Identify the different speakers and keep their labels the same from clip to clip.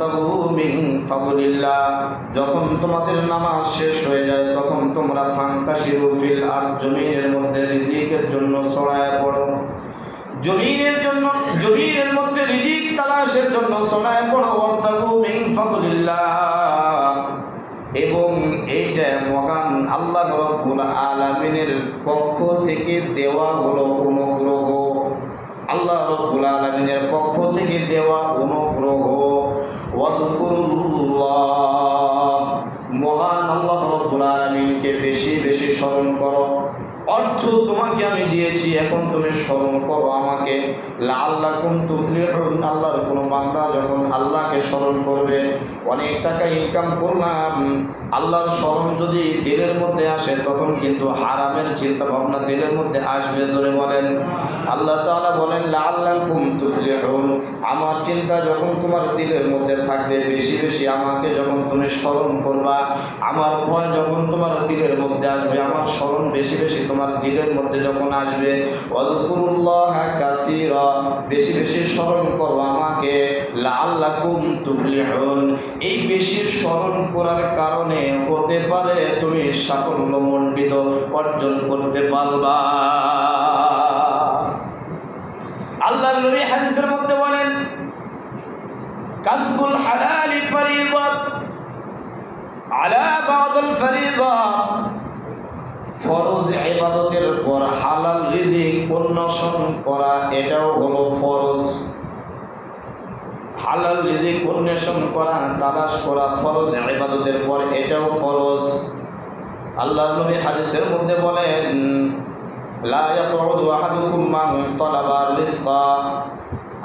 Speaker 1: ওয়াবতাগু মিন ফাদলিল্লাহ, যখন তোমাদের নামাজ শেষ হয়ে যায় তখন তোমরা ফান্তাশিরু ফিল আরদ, জমিনের মধ্যে রিজিকের জন্য ছড়ায় পড়ো, জমিনের মধ্যে রিজিক তালাশের জন্য ছড়ায় পড়ো। ওয়াবতাগু মিন ফাদলিল্লাহ, এবং এইটা মহান আল্লাহ রাব্বুল আলামিনের পক্ষ থেকে দেওয়া হলো অনুগ্রহ, আল্লাহ রাব্বুল আলামিনের পক্ষ থেকে দেওয়া অনুগ্রহ। ওয়াজকুরুল্লাহ, মহান আল্লাহ রাব্বুল আলামিনকে বেশি বেশি স্মরণ করো। অর্থ তোমাকে আমি দিয়েছি, এখন তুমি স্মরণ করো আমাকে। লাআল্লাকুম তুফলিহুন, আল্লাহর কোনো বান্দা যখন আল্লাহকে স্মরণ করবে, অনেক টাকা ইনকাম করলাম, আল্লাহর স্মরণ যদি দিলের মধ্যে আসে তখন কিন্তু হারামের চিন্তা ভাবনা দিলের মধ্যে আসবে। জোরে বলেন। আল্লাহ তাআলা বলেন লাআল্লাকুম তুফলিহুন, আমার চিন্তা যখন তোমার দিলের মধ্যে থাকবে, বেশি বেশি আমাকে যখন তুমি স্মরণ করবা, আমার ভয় যখন তোমার দিলের মধ্যে আসবে, আমার স্মরণ বেশি বেশি তোমার দিলের মধ্যে যখন আসবে, ওয়াজকুরুল্লাহ কাসীরা, বেশি বেশি স্মরণ করো আমাকে, লাআল্লাকুম তুফলিহুন। এই বেশি স্মরণ করার কারণে হতে পারে তুমি সাফল্যমণ্ডিত অর্জন করতে পারবা। আল্লাহর নবী হাদিসের মধ্যে বলেন কাসবুল হালালি ফরিযা আলা বা'দাল ফরিযা, ফরজ ইবাদতের পর হালাল রিজিক অন্বেষণ করা এটাও হলো ফরজ। হালাল রিজিক অন্বেষণ করা, তালাশ করা ফরজ ইবাদতের পর এটাও ফরজ। আল্লাহর নবী হাদিসের মধ্যে বলেন লা ইয়াকুদু আহাদুকুম মান তালাবার রিজকা,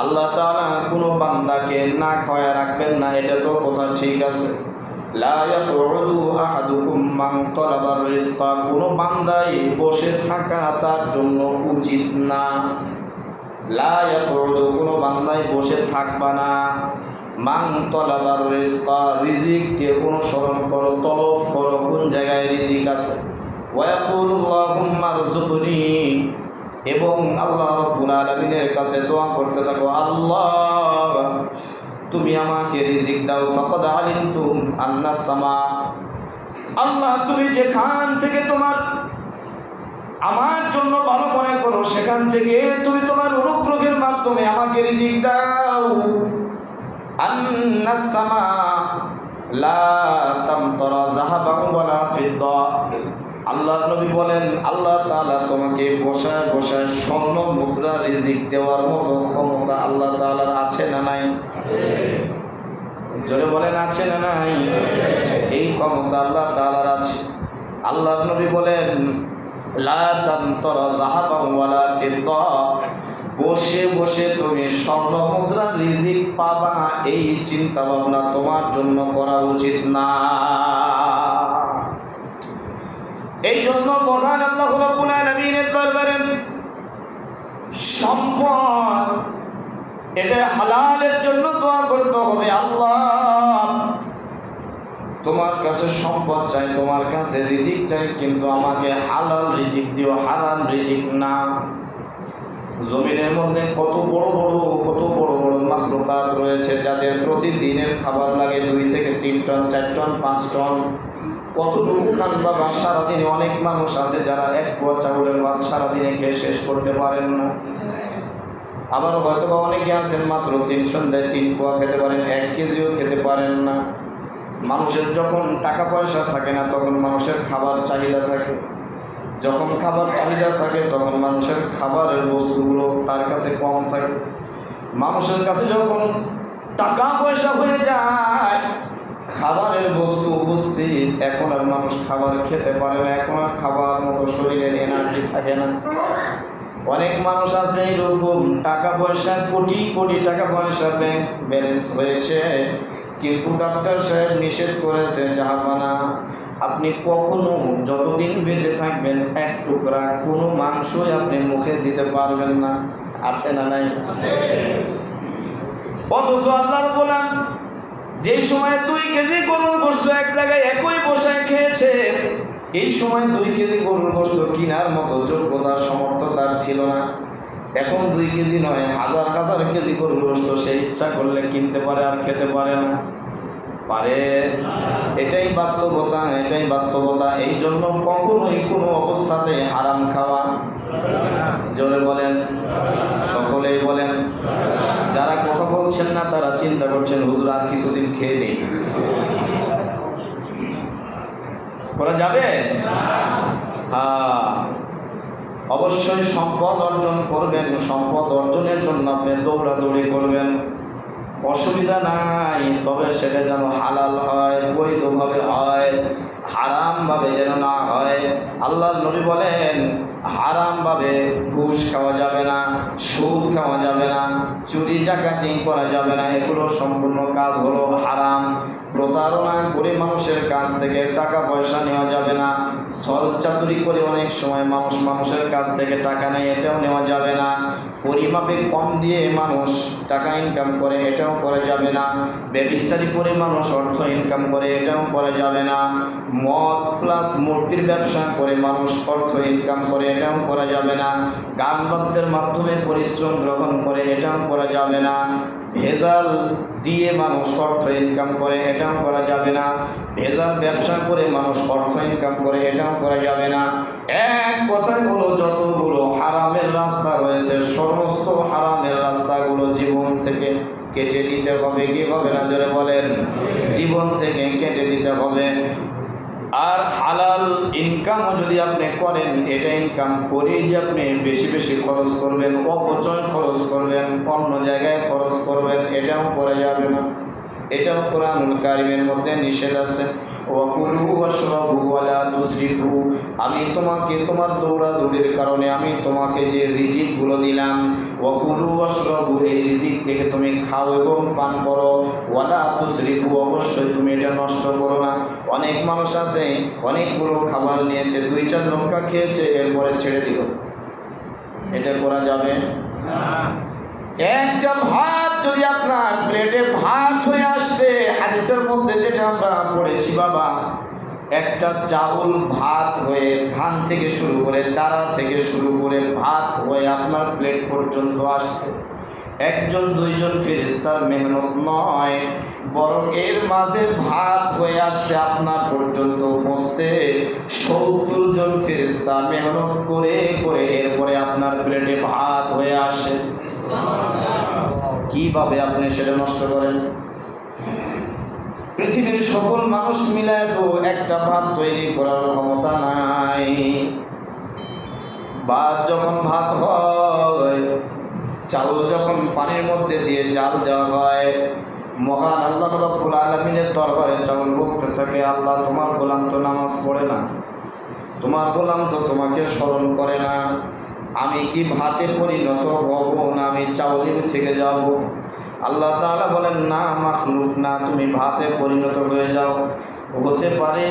Speaker 1: আল্লাহ তাআলা কোনো বান্দাকে না খাওয়ায় রাখবেন না, এটা তো কথা ঠিক আছে। লা ইয়াকুদু আহাদুকুম মান তালাবার রিজকা, কোনো বান্দাই বসে থাকা তার জন্য উচিত না। লা ইয়াকুদু, কোনো বান্দাই বসে থাকবা না। মান তালাবার রিজকা, রিজিককে অনুসরণ করো, তলব করো কোন জায়গায় রিজিক আছে। ওয়া ইয়াকুলুল্লাহুম্মা রযুকনি, এবং আল্লাহ রাব্বুল আলামিনের কাছে দোয়া করতে থাকো, আল্লাহ তুমি আমাকে রিজিক দাও। ফাকাদ আলিমতুম আন্নাস সামা, আল্লাহ তুমি যেখান থেকে তোমার আমার জন্য ভালো মনে করো সেখান থেকে তুমি তোমার অনুগ্রহের মাধ্যমে আমাকে রিজিক দাও। আন্নাস সামা লা তামতারা যাহাবান ওয়ালা ফিদ্দা, আল্লাহর নবী বলেন আল্লাহ তাআলা তোমাকে বসায় বসায় স্বর্ণ মুদ্রা রিজিক দেওয়ার মতো ক্ষমতা আল্লাহ তাআলার আছে না নাই? জোরে বলেন আছে না নাই? এই ক্ষমতা আল্লাহ তাআলার আছে। আল্লাহর নবী বলেন লা তামতারা যাহাবান ওয়ালা ফিদ্দা, বসে বসে তুমি স্বর্ণ মুদ্রা রিজিক পাবা, এই চিন্তা ভাবনা তোমার জন্য করা উচিত না। এই জন্য মহান আল্লাহ রাব্বুল আলামিনের দরবারে সম্পদ এটা হালালের জন্য দোয়া করতে হবে। আল্লাহ তোমার কাছে সম্পদ চাই, তোমার কাছে রিজিক চাই, কিন্তু আমাকে হালাল রিজিক দিও, হারাম রিজিক না। জমিনের মধ্যে কত বড় বড় মাখলুকাত রয়েছে যাদের প্রতিদিনের খাবার লাগে 2 থেকে 3 টন, 4 টন, 5 টন। কতটুকু খান বাবা? সারাদিনে অনেক মানুষ আছে যারা 1 পোয়া চাউলের ভাত সারাদিনে খেয়ে শেষ করতে পারেন না। আবার হয়তো বা অনেকে আছেন মাত্র 3 সন্ধ্যায় 3 পোয়া খেতে পারেন, 1 কেজিও খেতে পারেন না। মানুষের যখন টাকা পয়সা থাকে না তখন মানুষের খাবার চাহিদা থাকে, যখন খাবার চাহিদা থাকে তখন মানুষের খাবারের বস্তুগুলো তার কাছে কম থাকে। মানুষের কাছে যখন টাকা পয়সা হয়ে যায়, খাবারের বস্তু উপস্থিত, এখন আর মানুষ খাবার খেতে পারে না, এখন আর খাবার মতো শরীরের এনার্জি থাকে না। অনেক মানুষ আছে এরকম টাকা পয়সা কোটি কোটি টাকা পয়সা ব্যাংক ব্যালেন্স হয়েছে, কিন্তু ডাক্তার সাহেব নিষেধ করেছে জাহাপানা আপনি কখনো যতদিন বেঁচে থাকবেন 1 টুকরা কোনো মাংসই আপনি মুখে দিতে পারবেন না। আছে না নাই? অথচ আল্লাহর বলেন যেই সময় 2 কেজি গরুর গোশত এক জায়গায় একই বসায় খেয়েছে, এই সময় 2 কেজি গরুর গোশত কেনার মতো যোগ্যতার সামর্থ্য তার ছিল না। এখন 2 কেজি নয়, হাজার হাজার কেজি গরুর গোশত সে ইচ্ছা করলে কিনতে পারে আর খেতে পারে না, পারে? এটাই বাস্তবতা, এটাই বাস্তবতা। এই জন্য কখনোই কোনো অবস্থাতে হারাম খাওয়া, জোরে বলেন, সকলেই বলেন। যারা কথা বলছেন না তারা চিন্তা করছেন হুজুর আর কিছুদিন খেয়ে নেই, করা যাবে? অবশ্যই সম্পদ অর্জন করবেন, সম্পদ অর্জনের জন্য আপনি দৌড়াদৌড়ি করবেন, অসুবিধা নাই, তবে সেটা যেন হালাল হয়, বৈধভাবে হয়, হারামভাবে যেন না হয়। আল্লাহর নবী বলেন হারামভাবে ঘুষ খাওয়া যাবে না, সুদ খাওয়া যাবে না, চুরি ডাকাতি করা যাবে না, এগুলো সম্পূর্ণ কাজ হলো হারাম। প্রতারণা করে মানুষের কাছ থেকে টাকা পয়সা নেওয়া যাবে না, ছল চাতুরি করে অনেক সময় মানুষের কাছ থেকে টাকা নেয়, এটাও নেওয়া যাবে না। পরিমাপে কম দিয়ে মানুষ টাকা ইনকাম করে, এটাও করা যাবে না। ব্যভিচারী করে মানুষ অর্থ ইনকাম করে, এটাও করা যাবে না। মদ প্লাস মূর্তির ব্যবসা করে মানুষ অর্থ ইনকাম করে, এটাও করা যাবে না। গান বাদ্যের মাধ্যমে পরিশ্রম গ্রহণ করে, এটাও করা যাবে না। ভেজাল দিয়ে মানুষ অর্থ ইনকাম করে, এটাও করা যাবে না। ভেজাল ব্যবসা করে মানুষ অর্থ ইনকাম করে, এটাও করা যাবে না। এক কথায় হলো যতগুলো হারামের রাস্তা রয়েছে সমস্ত হারামের রাস্তাগুলো জীবন থেকে কেটে দিতে হবে, কি হবে না জোরে বলেন? জীবন থেকে কেটে দিতে হবে। আর হালাল ইনকামও যদি আপনি করেন, এটা ইনকাম করেই যে আপনি বেশি বেশি খরচ করবেন, অপচয় খরচ করবেন, অন্য জায়গায় খরচ করবেন, এটাও করা যাবে না। এটাও কোরআনুল কারীমের মধ্যে নিষেধ আছে। ওয়াকুলু ওয়াশরাবু ওয়ালা তুসরিফু, আমি তোমাকে তোমার দৌড়াদৌড়ির কারণে আমি তোমাকে যে রিজিকগুলো দিলাম, ওয়াকুলু ওয়াশরাবু, এই রিজিক থেকে তুমি খাও এবং পান করো, ওয়ালা তুসরিফু, অবশ্যই তুমি এটা নষ্ট করো না। অনেক মানুষ আছে অনেকগুলো খাবার নিয়েছে, 2-4 লঙ্কা খেয়েছে, এরপরে ছেড়ে দিল, এটা করা যাবে না। একটা ভাত যদি আপনার প্লেটে ভাত হয়ে আসছে, হাদিসের মধ্যে যেটা আমরা পড়েছি বাবা, একটা চাউল ভাত হয়ে ধান থেকে শুরু করে চারা থেকে শুরু করে ভাত হয়ে আপনার প্লেট পর্যন্ত আসতে 1-2 ফেরেশতার মেহনত নয়, বরং এর মাঝে ভাত হয়ে আসতে আপনার পর্যন্ত পৌঁছতে 70 জন ফেরেশতা মেহনত করে করে এরপরে আপনার প্লেটে ভাত হয়ে আসে। কিভাবে আপনি সেটা নষ্ট করেন? পৃথিবীর সকল মানুষ মিলায় তো একটা ভাত তৈরি করার ক্ষমতা নাই। ভাত যখন ভাত হয়, চাউল যখন পানির মধ্যে দিয়ে জাল দেওয়া হয়, মহান আল্লাহ রাব্বুল আলামিনের দরবারে চাউল বলতে থাকে, আল্লাহ তোমার গোলাম তো নামাজ পড়ে না, তোমার গোলাম তো তোমাকে স্মরণ করে না, আমি কি ভাতে পরিণত হব না আমি চাউলের থেকে যাব? আল্লাহ তাআলা বলেন, না মাখলুক না, তুমি ভাতে পরিণত হয়ে যাও। হতে পারে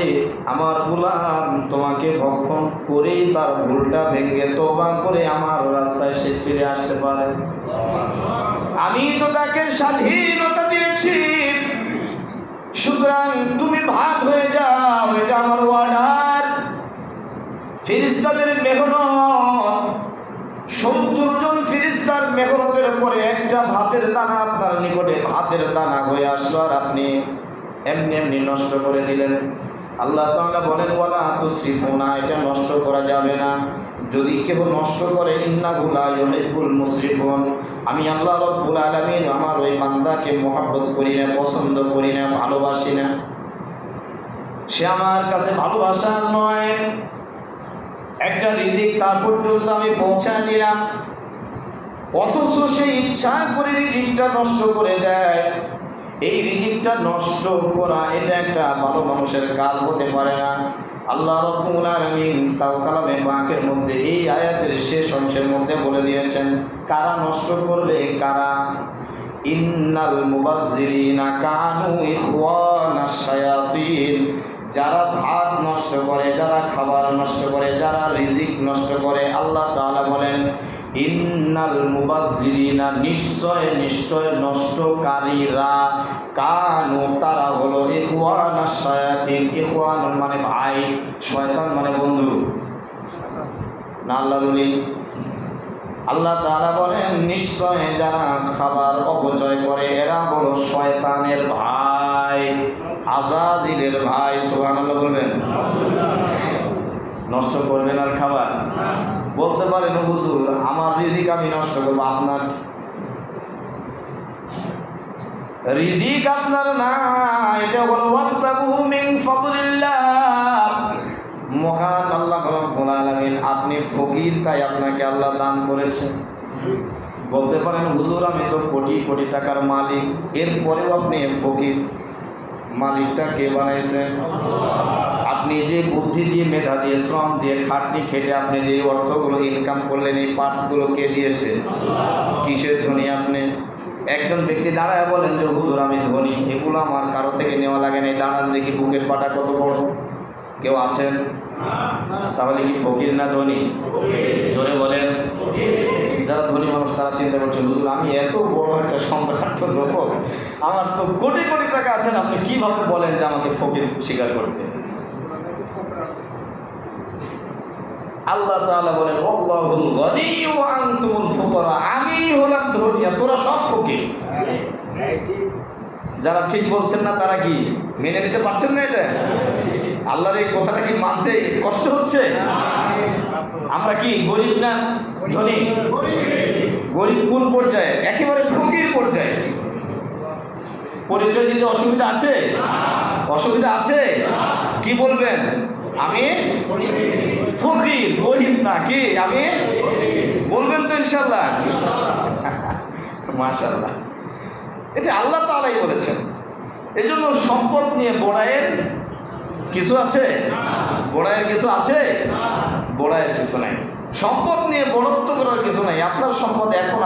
Speaker 1: আমার গোলাম তোমাকে ভক্ষণ করেই তার ভুলটা ভেঙে তওবা করে আমার রাস্তায় সে ফিরে আসতে পারে। আমি তো তাকে স্বাধীনতা দিয়েছি, সুতরাং তুমি ভাত হয়ে যাও, এটা আমার অর্ডার। ফেরেশতাদের মেহনত, 70 জন ফেরেশতার মেহনতের পরে একটা ভাতের দানা আপনার নিকটে ভাতের দানা হয়ে আসলো, আর আপনি এমনি এমনি নষ্ট করে দিলেন। আল্লাহ তাআলা বলেন, ওয়ালা তুসরিফু, না এটা নষ্ট করা যাবে না। যদি কেউ নষ্ট করে, ইন্নাহু লা ইউহিব্বুল মুসরিফুন, আমি আল্লাহ রাব্বুল আলামিন আমার ওই বান্দাকে মহব্বত করি না, পছন্দ করি না, ভালোবাসি না। সে আমার কাছে ভালোবাসার নয়। একটা রিজিক তার পর্যন্ত আমি পৌঁছায় দিলাম, অথচ সে ইচ্ছা করে রিজিকটা নষ্ট করে দেয়। এই রিজিকটা নষ্ট করা এটা একটা ভালো মানুষের কাজ হতে পারে না। আল্লাহ রাব্বুল আলামিন তাও কালামে পাকের মধ্যে এই আয়াতের শেষ অংশের মধ্যে বলে দিয়েছেন, কারা নষ্ট করবে, কারা? ইন্নাল মুবাজ্জিরিনা কানু ইখওয়ানাশ শায়াতিন, যারা ভাত নষ্ট করে, যারা খাবার নষ্ট করে, যারা রিজিক নষ্ট করে, আল্লাহ তাআলা বলেন, ইন্নাল মুবাজ্জিরিনা, নিশ্চয় নিশ্চয় নষ্টকারীরা, কানু তারা হলো ইখওয়ানাশ শায়াতিন, ইখওয়ান মানে ভাই, শয়তান মানে বন্ধু না। আল্লাহ বলি আল্লাহ তাআলা বলেন, নিশ্চয় যারা খাবার অপচয় করে এরা হলো শয়তানের ভাই, আজাজিলের ভাই। সুবহানাল্লাহ বলবেন। নষ্ট করবেন আর খাবার? বলতে পারেন, হুজুর আমার রিজিক আমি নষ্ট করবো, আপনার রিজিক আপনার না, এটা হলো ওয়াত্তাকু মিন ফাদলিল্লাহ। মহান আল্লাহ রাব্বুল আলামিন, আপনি ফকির তাই আপনাকে আল্লাহ দান করেছেন। বলতে পারেন, হুজুর আমি তো কোটি কোটি টাকার মালিক, এরপরেও আপনি ফকির। মালিকটা কে বানাইছেন? আপনি যে বুদ্ধি দিয়ে, মেধা দিয়ে, শ্রম দিয়ে, খাটনি খেটে আপনি যে অর্থগুলো ইনকাম করলেন, এই পার্টসগুলো কে দিয়েছে? কিসের ধনী আপনি? একজন ব্যক্তি দাঁড়ায় বলেন যে হুজুর আমি ধনী, এগুলো আমার কারো থেকে নেওয়া লাগে না, দাঁড়ান দেখি বুকের পাটা কত বড়। কেউ আছেন? তাহলে কি ফকির না ধনী? জোরে বলেন। যারা ধনী মানুষ তারা চিন্তা করছেন, হুজুর আমি এত বড় একটা সম্রাট লোক, আমার তো কোটি কোটি টাকা আছেন, আপনি কিভাবে বলেন যে আমাকে ফকির স্বীকার করতে? আল্লাহ তাআলা বলেন, আল্লাহুল গনি ওয়া আনতুমুল ফুকারা, আমি হলাম ধনী, তোরা সব ফকির। যারা ঠিক বলছেন না তারা কি মেনে নিতে পারছেন না? এটা আল্লাহর এই কথাটা কি মানতে কষ্ট হচ্ছে? আমরা কি গরিব না ধনী? গরিব কোন পর্যায়ে? একেবারে ফকির পর্যায়ে। পরিচয় দিতে অসুবিধা আছে? অসুবিধা আছে? কি বলবেন? আমি ফকির, গরিব না। কি আমি বলবেন তো ইনশাআল্লাহ? মাশাআল্লাহ, এটা আল্লাহ তাআলাই বলেছেন। এই জন্য সম্পদ নিয়ে বড়াইয়ের কিছু আছে? বড়াইয়ের কিছু আছে? বড়াইয়ের কিছু নাই। সম্পদ নিয়ে বড়ত্ব করার কিছু নাই। আপনার সম্পদ এখন